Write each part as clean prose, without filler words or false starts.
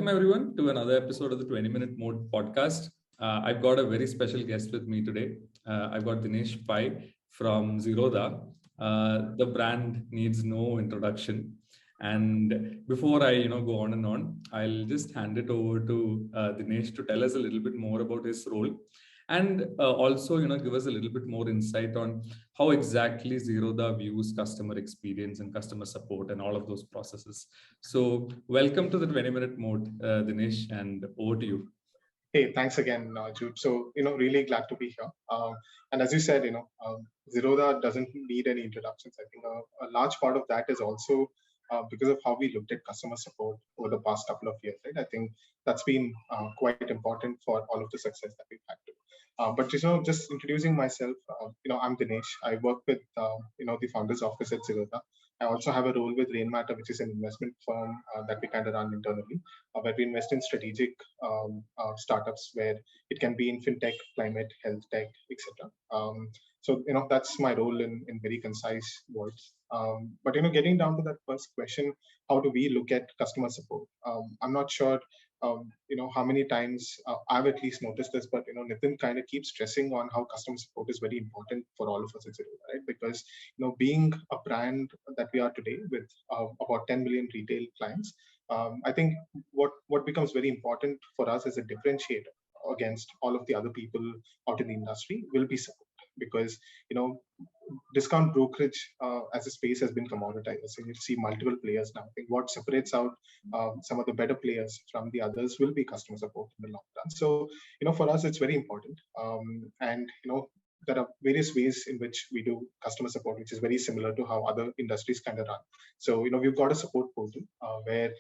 Welcome everyone to another episode of the 20 Minute Moat podcast. I've got a very special guest with me today. I've got Dinesh Pai from Zerodha. The brand needs no introduction. And before I go on and on, I'll just hand it over to Dinesh to tell us a little bit more about his role. And also, give us a little bit more insight on how exactly Zerodha views customer experience and customer support and all of those processes. So welcome to the 20 Minute Moat, Dinesh, and over to you. Hey, thanks again, Jude. So, really glad to be here. And as you said, Zerodha doesn't need any introductions. I think a large part of that is also because of how we looked at customer support over the past couple of years, right? I think that's been quite important for all of the success that we've had to. But just introducing myself, I'm Dinesh. I work with the founder's office at Zerodha. I also have a role with Rainmatter, which is an investment firm that we kind of run internally, where we invest in strategic startups where it can be in fintech, climate, health tech, etc. So that's my role in very concise words. But getting down to that first question, how do we look at customer support? I'm not sure how many times I've at least noticed this, but Nitin kind of keeps stressing on how customer support is very important for all of us at Zerodha, right? Because being a brand that we are today with about 10 million retail clients, I think what becomes very important for us as a differentiator against all of the other people out in the industry will be support. Because discount brokerage as a space has been commoditized. So you see multiple players now. I think what separates out some of the better players from the others will be customer support in the long run. So for us it's very important, and there are various ways in which we do customer support, which is very similar to how other industries kind of run. So we've got a support portal where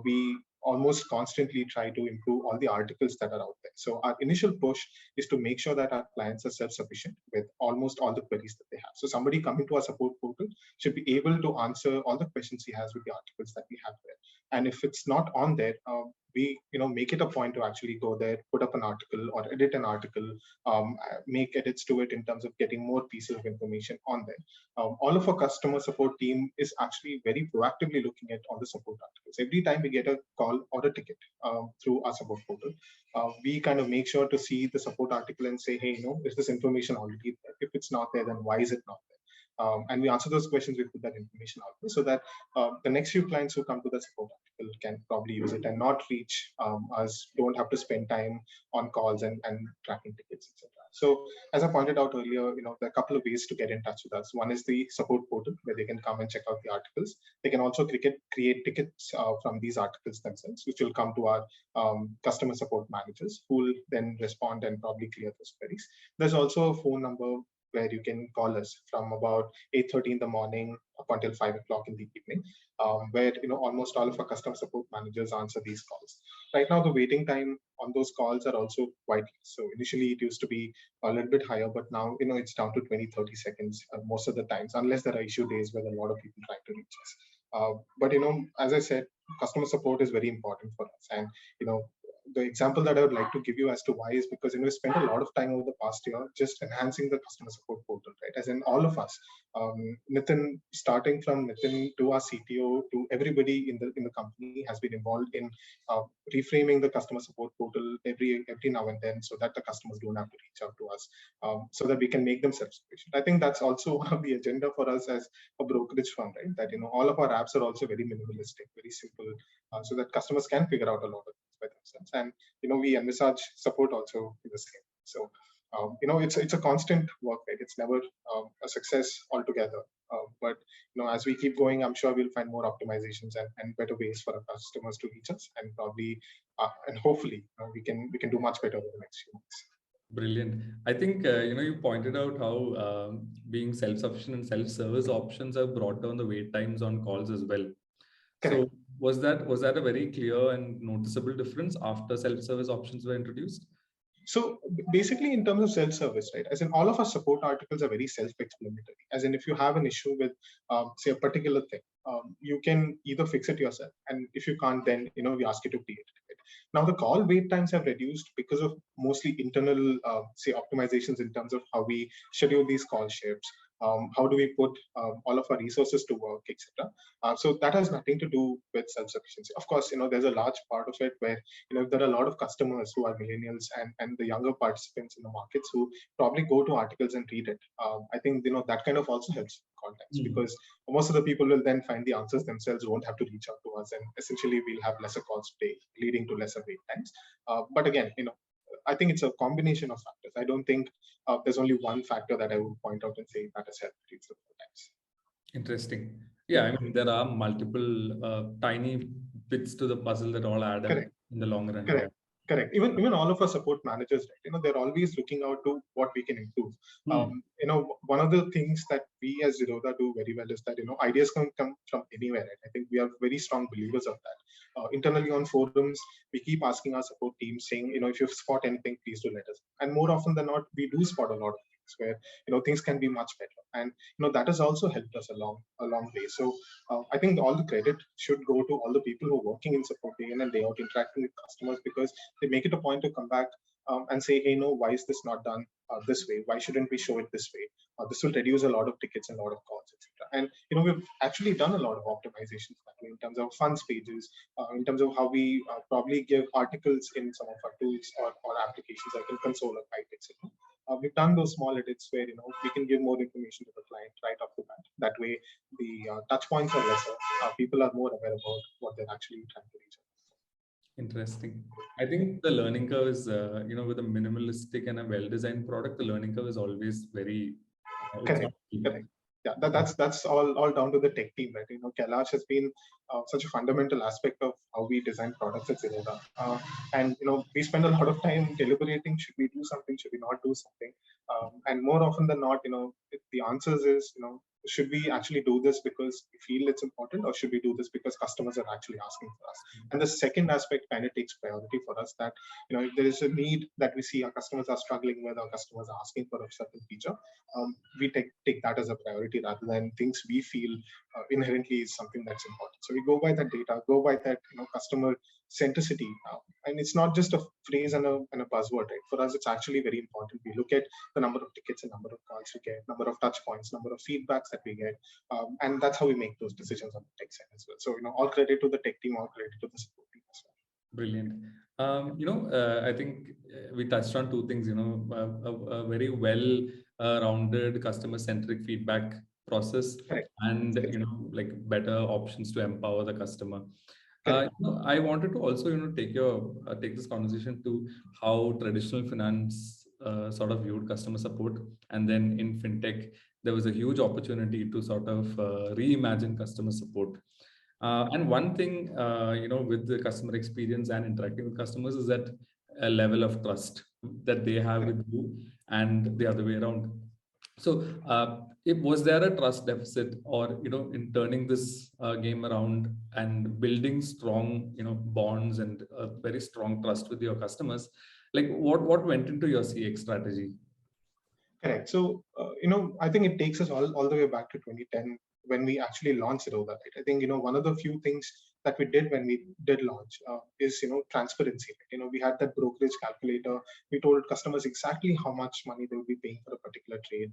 we almost constantly try to improve all the articles that are out there. So our initial push is to make sure that our clients are self-sufficient with almost all the queries that they have. So somebody coming to our support portal should be able to answer all the questions he has with the articles that we have there. And if it's not on there, we make it a point to actually go there, put up an article or edit an article, make edits to it in terms of getting more pieces of information on there. All of our customer support team is actually very proactively looking at all the support articles. Every time we get a call or a ticket through our support portal, we kind of make sure to see the support article and say, hey, is this information already there? If it's not there, then why is it not there? And we answer those questions, we put that information out there so that the next few clients who come to the support article can probably use it and not reach us, don't have to spend time on calls and tracking tickets, etc. So as I pointed out earlier, there are a couple of ways to get in touch with us. One is the support portal where they can come and check out the articles. They can also create tickets from these articles themselves, which will come to our customer support managers who will then respond and probably clear those queries. There's also a phone number where you can call us from about 8:30 in the morning up until 5 o'clock in the evening, where almost all of our customer support managers answer these calls. Right now, the waiting time on those calls are also quite less. So initially, it used to be a little bit higher, but now it's down to 20-30 seconds most of the times, unless there are issue days where a lot of people try to reach us. But as I said, customer support is very important for us, and the example that I would like to give you as to why is because we spent a lot of time over the past year just enhancing the customer support portal, right? As in all of us, Nitin, starting from Nitin to our CTO to everybody in the company has been involved in reframing the customer support portal every now and then, so that the customers don't have to reach out to us, so that we can make them self-sufficient. I think that's also one of the agenda for us as a brokerage firm, right? That all of our apps are also very minimalistic, very simple, so that customers can figure out a lot of things by themselves. And we envisage support also in the same. So it's a constant work, right? It's never a success altogether. But as we keep going, I'm sure we'll find more optimizations and better ways for our customers to reach us, and probably and hopefully we can do much better over the next few months. Brilliant. I think you pointed out how being self-sufficient and self-service options have brought down the wait times on calls as well. Correct. So was that a very clear and noticeable difference after self-service options were introduced? So basically, in terms of self-service, right? As in, all of our support articles are very self-explanatory. As in, if you have an issue with, say, a particular thing, you can either fix it yourself, and if you can't, then we ask you to create it. Right? Now, the call wait times have reduced because of mostly internal, say, optimizations in terms of how we schedule these call shifts, how do we put all of our resources to work, etc. So that has nothing to do with self-sufficiency. Of course, there's a large part of it where there are a lot of customers who are millennials and the younger participants in the markets who probably go to articles and read it. I think that kind of also helps context, because most of the people will then find the answers themselves, won't have to reach out to us, and essentially we'll have lesser calls today, leading to lesser wait times. But again, I think it's a combination of factors. I don't think there's only one factor that I would point out and say that has helped reduce the wait times. Interesting. Yeah, I mean, there are multiple tiny bits to the puzzle that all add up in the long run. Correct. Correct. Even all of our support managers, right? They're always looking out to what we can improve. One of the things that we as Zerodha do very well is that ideas can come from anywhere. Right? I think we are very strong believers of that. Internally on forums, we keep asking our support team, saying, if you spot anything, please do let us. And more often than not, we do spot a lot of things where things can be much better. And that has also helped us a long way. So I think all the credit should go to all the people who are working in support day in and day out, interacting with customers, because they make it a point to come back and say, hey, no, why is this not done this way? Why shouldn't we show it this way? This will reduce a lot of tickets and a lot of calls, etc. And we've actually done a lot of optimizations that way in terms of funds pages, in terms of how we probably give articles in some of our tools or applications like in console or Pipe, etc. We've done those small edits where we can give more information to the client right off the bat. That way, the touch points are lesser. People are more aware about what they're actually trying to reach. Interesting. I think the learning curve is, with a minimalistic and a well-designed product, the learning curve is always very correct. Yeah, that's all down to the tech team, right? Kailash has been such a fundamental aspect of how we design products at Zerodha. And we spend a lot of time deliberating: should we do something? Should we not do something? And more often than not, the answers is should we actually do this because we feel it's important, or should we do this because customers are actually asking for us? And the second aspect kind of takes priority for us, that if there is a need that we see our customers are struggling with, our customers are asking for a certain feature, we take that as a priority rather than things we feel inherently is something that's important. So we go by that data, go by that customer centricity, and it's not just a phrase and a buzzword, right? For us, it's actually very important. We look at the number of tickets and number of calls we get, number of touch points, number of feedbacks that we get, and that's how we make those decisions on the tech side as well. So all credit to the tech team, all credit to the support team as well. Brilliant. I think we touched on two things. A very well-rounded customer-centric feedback process, and like better options to empower the customer. I wanted to also take this conversation to how traditional finance sort of viewed customer support, and then in fintech there was a huge opportunity to sort of reimagine customer support. And one thing with the customer experience and interacting with customers is that a level of trust that they have with you, and the other way around. So was there a trust deficit, or in turning this game around and building strong bonds and a very strong trust with your customers, like what went into your CX strategy? Correct. So I think it takes us all the way back to 2010 when we actually launched Zerodha. Right? I think one of the few things that we did when we did launch is transparency. Right? We had that brokerage calculator. We told customers exactly how much money they would be paying for a particular trade.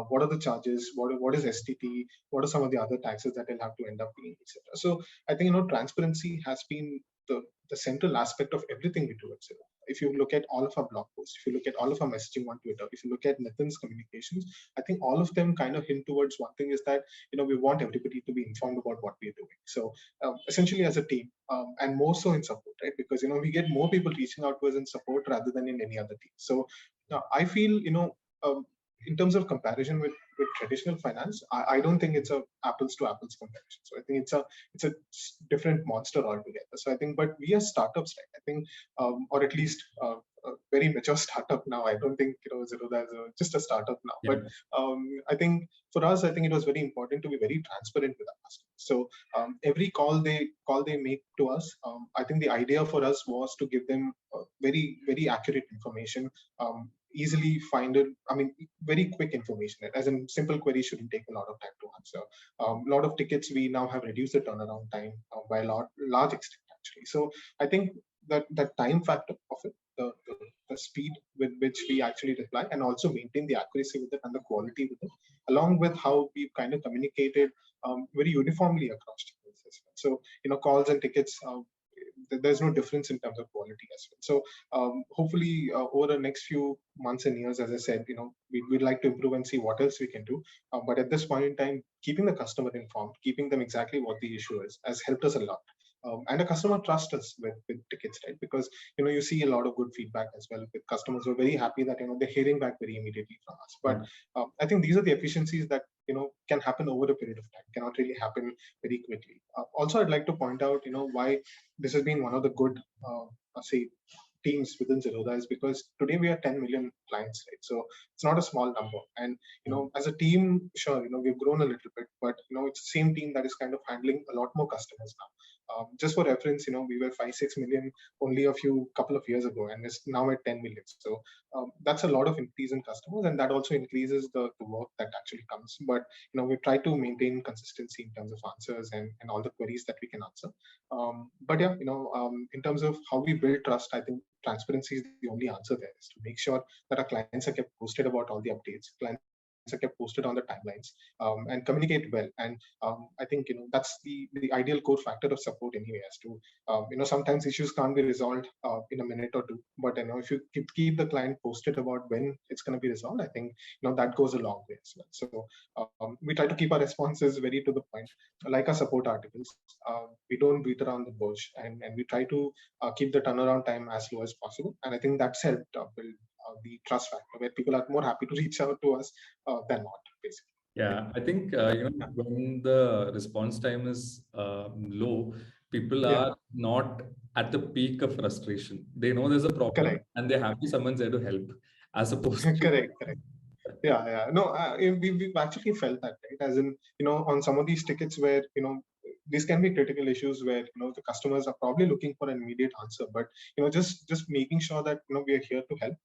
What are the charges? What is STT? What are some of the other taxes that they'll have to end up paying, etc. So I think transparency has been the central aspect of everything we do at Zerodha. If you look at all of our blog posts, if you look at all of our messaging on Twitter, if you look at Nitin's communications, I think all of them kind of hint towards one thing, is that we want everybody to be informed about what we're doing. So essentially as a team, and more so in support, right? Because we get more people reaching out to us in support rather than in any other team. So I feel in terms of comparison with traditional finance, I don't think it's a apples to apples comparison. So I think it's a different monster altogether. So I think, but we are startups, right? I think, or at least a very mature startup now. I don't think Zerodha is just a startup now. Yeah. But I think for us, I think it was very important to be very transparent with our customers. So every call they make to us, I think the idea for us was to give them very, very accurate information. Easily find it, very quick information. As in, simple queries shouldn't take a lot of time to answer. A lot of tickets, we now have reduced the turnaround time by a large extent, actually. So I think that time factor of it the speed with which we actually reply, and also maintain the accuracy with it and the quality with it, along with how we've kind of communicated very uniformly across channels as well. So calls and tickets, there's no difference in terms of quality as well. So hopefully over the next few months and years, as I said, we'd like to improve and see what else we can do. But at this point in time, keeping the customer informed, keeping them exactly what the issue is, has helped us a lot. And a customer trusts us with tickets, right? Because you see a lot of good feedback as well with customers who are very happy that they're hearing back very immediately from us. But I think these are the efficiencies that can happen over a period of time, cannot really happen very quickly. Also, I'd like to point out why this has been one of the good say teams within Zerodha is because today we are 10 million clients, right? So it's not a small number. And as a team, sure, we've grown a little bit, but it's the same team that is kind of handling a lot more customers now. Just for reference, we were 5-6 million only a couple of years ago, and it's now at 10 million. So that's a lot of increase in customers, and that also increases the work that actually comes. But we try to maintain consistency in terms of answers and all the queries that we can answer. But yeah, in terms of how we build trust, I think transparency is the only answer there, is to make sure that our clients are kept posted about all the updates. Clients are kept posted on the timelines, and communicate well. And I think that's the ideal core factor of support anyway. As to sometimes issues can't be resolved in a minute or two, but if you keep the client posted about when it's going to be resolved, I think that goes a long way as well. So we try to keep our responses very to the point, like our support articles. We don't beat around the bush, and we try to keep the turnaround time as low as possible. And I think that's helped build the trust factor, where people are more happy to reach out to us than not, basically. Yeah, I think when the response time is low, people are not at the peak of frustration. They know there's a problem, Correct. and they're happy someone's there to help, as opposed to correct. Yeah. No, we've actually felt that, right? As in, on some of these tickets where these can be critical issues where the customers are probably looking for an immediate answer, but just making sure that we are here to help,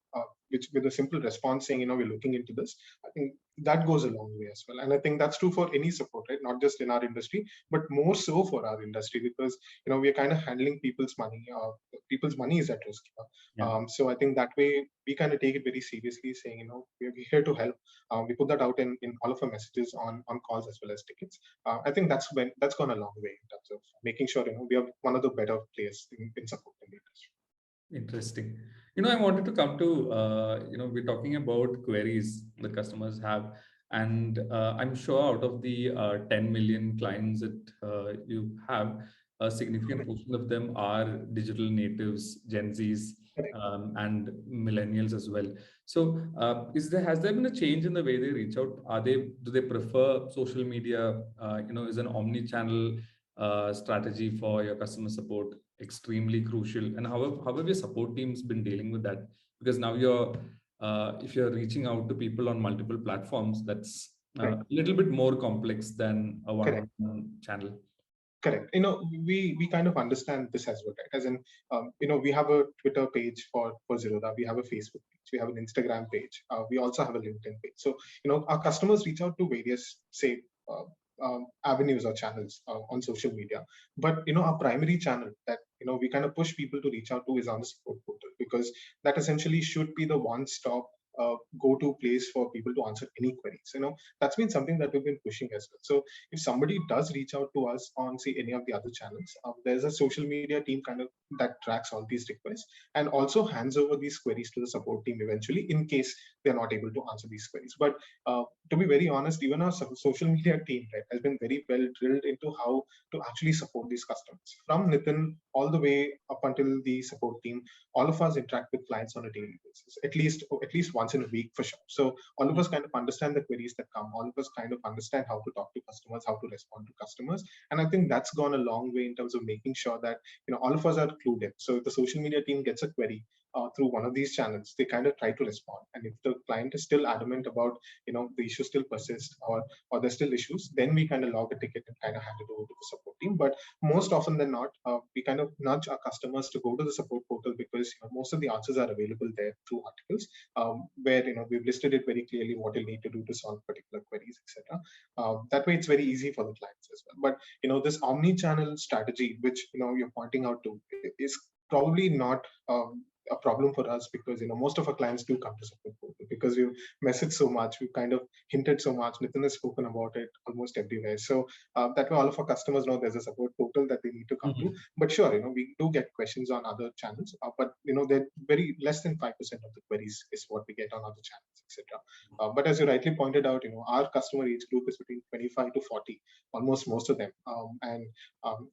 which with a simple response saying we're looking into this. I think that goes a long way as well, and I think that's true for any support, right? Not just in our industry, but more so for our industry, because we are kind of handling people's money. People's money is at risk. So I think that way we kind of take it very seriously, saying we're here to help. We put that out in all of our messages on calls as well as tickets. I think that's gone a long way in terms of making sure we are one of the better players in support in the industry. Interesting. I wanted to come to, we're talking about queries the customers have. And I'm sure out of the 10 million clients that you have, a significant portion of them are digital natives, Gen Zs, and millennials as well. So has there been a change in the way they reach out? Do they prefer social media? Is an omni-channel strategy for your customer support extremely crucial? And how have your support teams been dealing with that? Because now if you're reaching out to people on multiple platforms, that's a little bit more complex than a one-on-one channel. Correct. We kind of understand this as well, right? As in, we have a Twitter page for Zerodha, we have a Facebook page, we have an Instagram page, we also have a LinkedIn page. So, our customers reach out to various, say, avenues or channels on social media. But, our primary channel that, we kind of push people to reach out to is on the support portal, because that essentially should be the one-stop go-to place for people to answer any queries. That's been something that we've been pushing as well. So if somebody does reach out to us on, say, any of the other channels, there's a social media team kind of that tracks all these requests and also hands over these queries to the support team eventually, in case they're not able to answer these queries. But to be very honest, even our social media team, right, has been very well drilled into how to actually support these customers. From Nitin all the way up until the support team, all of us interact with clients on a daily basis, at least once in a week for sure. So all of us kind of understand the queries that come. All of us kind of understand how to talk to customers, how to respond to customers. And I think that's gone a long way in terms of making sure that all of us are clued in. So if the social media team gets a query through one of these channels, they kind of try to respond. And if the client is still adamant about the issue still persists or there's still issues, then we kind of log a ticket and kind of hand it over to the support team. But most often than not, we kind of nudge our customers to go to the support portal, because most of the answers are available there through articles, where we've listed it very clearly what you'll need to do to solve particular queries, etc. That way, it's very easy for the clients as well. But this omni-channel strategy, which you're pointing out to, is probably not a problem for us because most of our clients do come to support portal because we've messaged so much, we've kind of hinted so much. Nitin has spoken about it almost everywhere. So that way, all of our customers know there's a support portal that they need to come to. But sure, we do get questions on other channels, but they're very less than 5% of the queries is what we get on other channels, etc. But as you rightly pointed out, our customer age group is between 25 to 40, almost most of them, and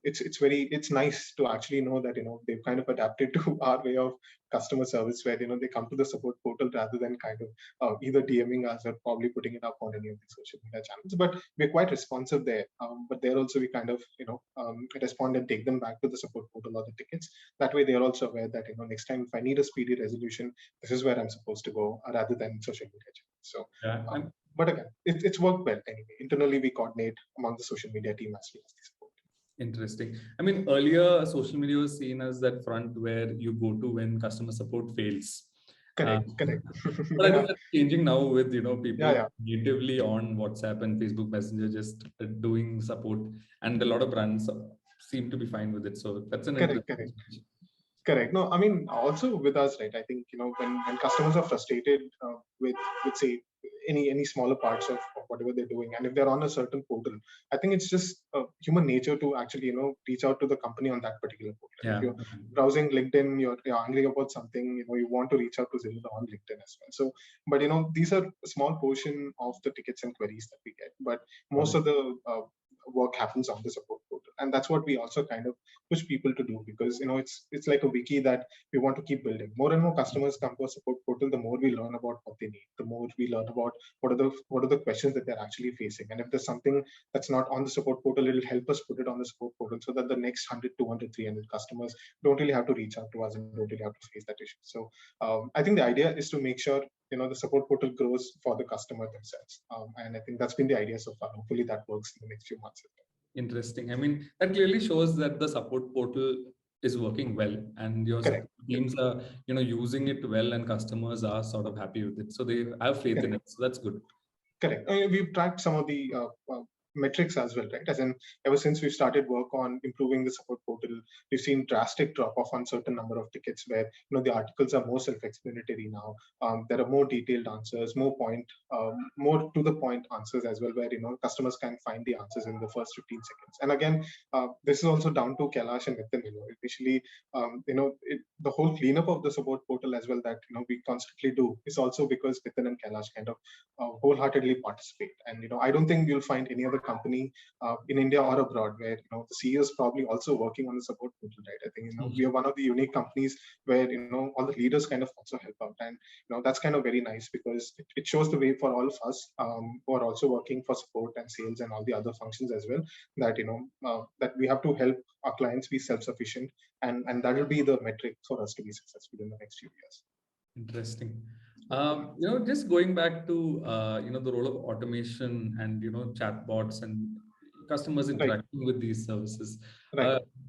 it's nice to actually know that they've kind of adapted to our way of customer service, where they come to the support portal rather than kind of either DMing us or probably putting it up on any of the social media channels. But we're quite responsive there. But there also we kind of respond and take them back to the support portal or the tickets. That way they're also aware that next time if I need a speedy resolution, this is where I'm supposed to go rather than social media channels. So. Yeah, but again, it's worked well anyway. Internally, we coordinate among the social media team as well as the support. Interesting. I mean, earlier social media was seen as that front where you go to when customer support fails. Correct. But I think that's changing now with people natively on WhatsApp and Facebook Messenger just doing support, and a lot of brands seem to be fine with it. So that's an interesting. Correct. No, I mean, also with us, right? I think when customers are frustrated with say any smaller parts of whatever they're doing, and if they're on a certain portal, I think it's just human nature to actually reach out to the company on that particular portal. Yeah. If you're browsing LinkedIn, you're angry about something, you want to reach out to Zerodha on LinkedIn as well. So, but these are a small portion of the tickets and queries that we get, but most of the work happens on the support portal, and that's what we also kind of push people to do, because it's like a wiki that we want to keep building. More and more customers come to a support portal, the more we learn about what they need, the more we learn about what are the questions that they're actually facing, and if there's something that's not on the support portal, it'll help us put it on the support portal so that the next 100, 200, 300 customers don't really have to reach out to us and don't really have to face that issue. So I think the idea is to make sure the support portal grows for the customer themselves, and I think that's been the idea so far. Hopefully that works in the next few months as well. Interesting. I mean, that clearly shows that the support portal is working well, and your teams are using it well, and customers are sort of happy with it, so they have faith in it. So that's good. Correct. We've tracked some of the metrics as well, right? As in, ever since we started work on improving the support portal, we've seen drastic drop off on certain number of tickets where the articles are more self-explanatory now. There are more detailed answers, more to the point answers as well, where customers can find the answers in the first 15 seconds. And again, this is also down to Kailash and Nitin. Initially, the whole cleanup of the support portal as well that we constantly do is also because Nitin and Kailash kind of wholeheartedly participate. And I don't think you'll find any other company in India or abroad where the CEO is probably also working on the support portal, right? I think we are one of the unique companies where all the leaders kind of also help out, and that's kind of very nice because it shows the way for all of us who are also working for support and sales and all the other functions as well, that that we have to help our clients be self-sufficient, and that will be the metric for us to be successful in the next few years. Interesting. Just going back to the role of automation and chatbots and customers interacting with these services.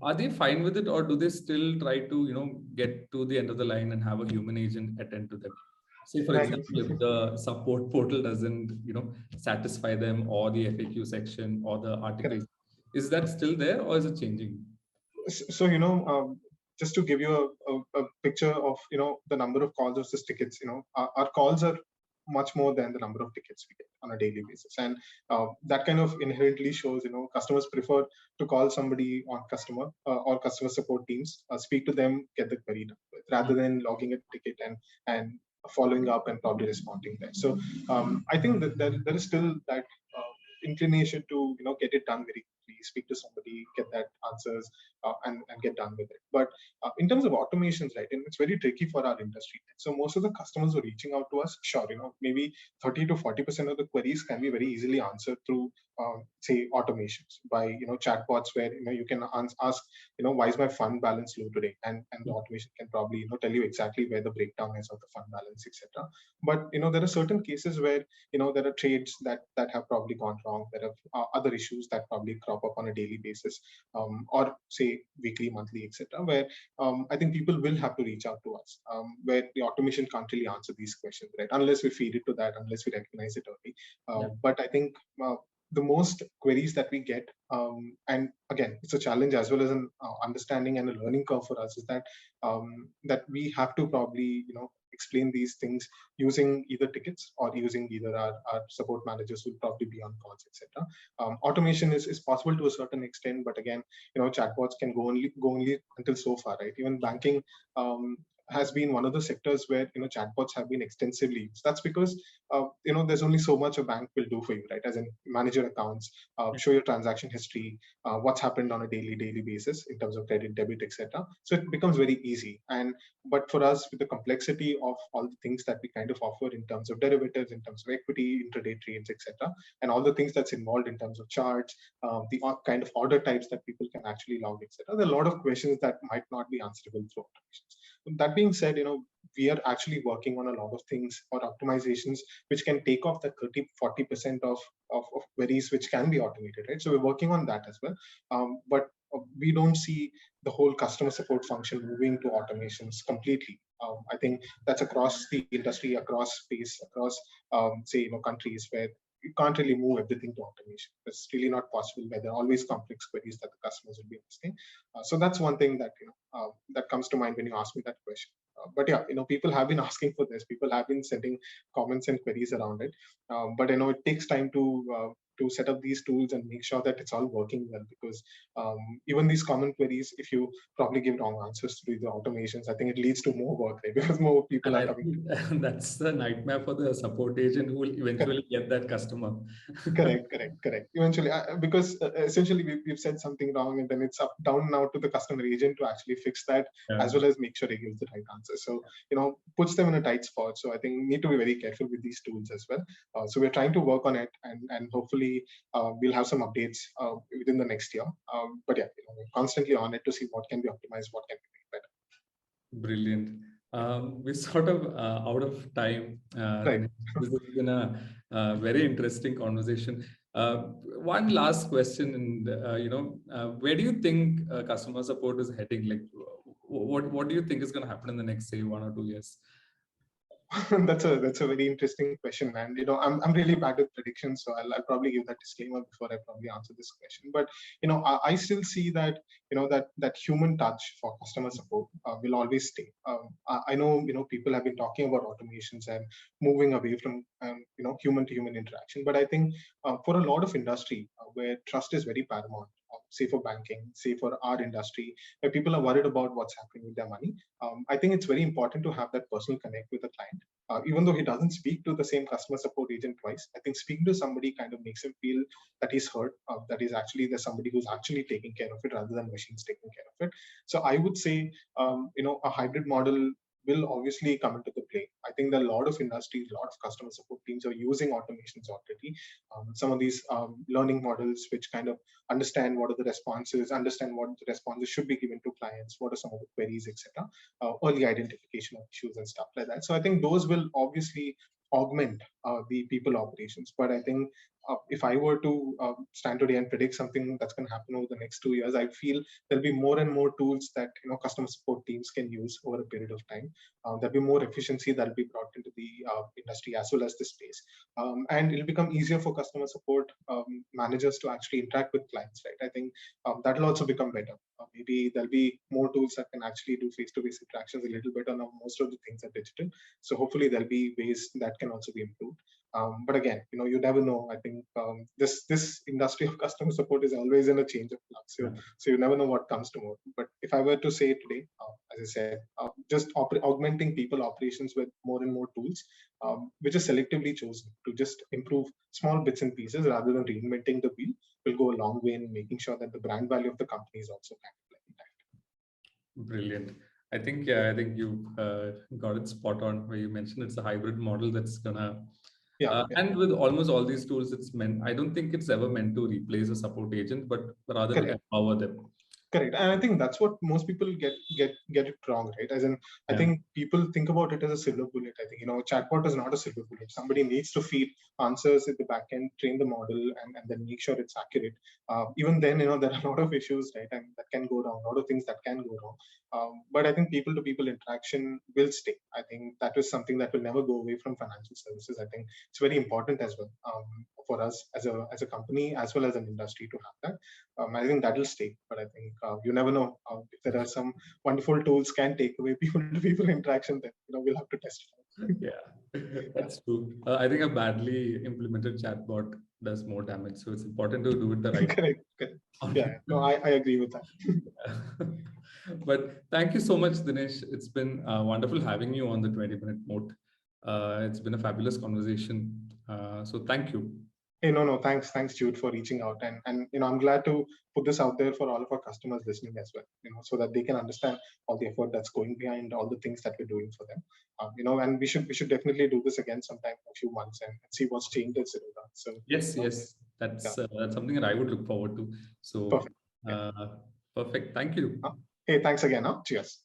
Are they fine with it, or do they still try to get to the end of the line and have a human agent attend to them? Say, for example, if the support portal doesn't satisfy them, or the FAQ section or the article, is that still there, or is it changing? So just to give you a picture of the number of calls versus tickets, our calls are much more than the number of tickets we get on a daily basis, and that kind of inherently shows customers prefer to call somebody on customer or customer support teams, speak to them, get the query done with, rather than logging a ticket and following up and probably responding there. So I think that there is still that inclination to get it done very quickly, speak to somebody, get that answers, and get done with it. But in terms of automations, right, and it's very tricky for our industry. So most of the customers who are reaching out to us, sure, maybe 30 to 40% of the queries can be very easily answered through say automations by chatbots, where you can ask why is my fund balance low today, and the automation can probably tell you exactly where the breakdown is of the fund balance, etc. But there are certain cases where there are trades that have probably gone wrong. There are other issues that probably crop up on a daily basis, or say weekly, monthly, etc., where I think people will have to reach out to us, where the automation can't really answer these questions, right, unless we feed it to that, unless we recognize it early. But I think the most queries that we get, and again, it's a challenge as well as an understanding and a learning curve for us, is that we have to probably explain these things using either tickets or using either our support managers will probably be on calls, etc. Automation is possible to a certain extent, but again, chatbots can go only until so far, right? Even banking has been one of the sectors where chatbots have been extensively used. That's because there's only so much a bank will do for you, right? As in manage your accounts, show your transaction history, what's happened on a daily basis in terms of credit, debit, etc. So it becomes very easy. But for us, with the complexity of all the things that we kind of offer in terms of derivatives, in terms of equity, intraday trades, etc., and all the things that's involved in terms of charts, the kind of order types that people can actually log, etc., there are a lot of questions that might not be answerable through automations. That being said, we are actually working on a lot of things or optimizations which can take off the 30-40% of queries which can be automated, right? So we're working on that as well. But we don't see the whole customer support function moving to automations completely. I think that's across the industry, across space, across say countries where you can't really move everything to automation. It's really not possible, where there are always complex queries that the customers will be asking. So that's one thing that that comes to mind when you ask me that question. But yeah, people have been asking for this. People have been sending comments and queries around it. But it takes time to set up these tools and make sure that it's all working well, because even these common queries, if you probably give wrong answers to the automations, I think it leads to more work, right? Because more people And are I coming. think that's the nightmare for the support agent who will eventually get that customer. Correct. Eventually, because essentially we've said something wrong, and then it's down now to the customer agent to actually fix that, as well as make sure he gives the right answer. So puts them in a tight spot. So I think we need to be very careful with these tools as well. So we're trying to work on it, and hopefully we'll have some updates within the next year. But yeah, we're constantly on it to see what can be optimized, what can be made better. Brilliant. We're sort of out of time. Right. This has been a very interesting conversation. One last question, and where do you think customer support is heading? Like, what do you think is going to happen in the next, say, 1 or 2 years? That's a very interesting question, and I'm really bad at predictions, so I'll probably give that disclaimer before I probably answer this question. But I still see that that human touch for customer support will always stay. I know people have been talking about automations and moving away from human to human interaction, but I think for a lot of industry where trust is very paramount, say for banking, say for our industry, where people are worried about what's happening with their money, I think it's very important to have that personal connect with the client. Even though he doesn't speak to the same customer support agent twice, I think speaking to somebody kind of makes him feel that he's heard, that is actually there's somebody who's actually taking care of it rather than machines taking care of it. So I would say, a hybrid model will obviously come into the play. I think that a lot of industries, a lot of customer support teams are using automations already. Some of these learning models, which kind of understand what are the responses, understand what the responses should be given to clients, what are some of the queries, etc. Early identification of issues and stuff like that. So I think those will obviously augment the people operations. But I think if I were to stand today and predict something that's going to happen over the next 2 years, I feel there'll be more and more tools that customer support teams can use over a period of time. There'll be more efficiency that'll be brought into the industry as well as the space, and it'll become easier for customer support managers to actually interact with clients. Right? I think that'll also become better. Maybe there'll be more tools that can actually do face-to-face interactions a little better. Now most of the things are digital, so hopefully there'll be ways that can also be improved. But again, you never know. I think this industry of customer support is always in a change of flux. So you never know what comes tomorrow. But if I were to say today, as I said, just augmenting people operations with more and more tools, which is selectively chosen to just improve small bits and pieces rather than reinventing the wheel, will go a long way in making sure that the brand value of the company is also kind of intact. Brilliant. I think you got it spot on where you mentioned it's a hybrid model that's gonna. And with almost all these tools, I don't think it's ever meant to replace a support agent, but rather to empower them. Correct. And I think that's what most people get it wrong, right? As in, I think people think about it as a silver bullet. I think, chatbot is not a silver bullet. Somebody needs to feed answers at the back end, train the model, and then make sure it's accurate. Even then, there are a lot of issues, right? And that can go wrong, a lot of things that can go wrong. But I think people-to-people interaction will stay. I think that is something that will never go away from financial services. I think it's very important as well. for us as a company as well as an industry to have that. I think that will stay. But I think you never know if there are some wonderful tools can take away people-to-people interaction. Then we'll have to test it. Yeah, that's true. I think a badly implemented chatbot does more damage, so it's important to do it the right way. Correct. Yeah, no, I agree with that. But thank you so much, Dinesh. It's been wonderful having you on the 20-minute moat. It's been a fabulous conversation. So thank you. Hey, no, thanks, Jude, for reaching out, and I'm glad to put this out there for all of our customers listening as well, so that they can understand all the effort that's going behind all the things that we're doing for them, and we should definitely do this again sometime in a few months and see what's changed at Zerodha. So yes, that's something that I would look forward to. So perfect. perfect. Thank you. Hey, thanks again. Cheers.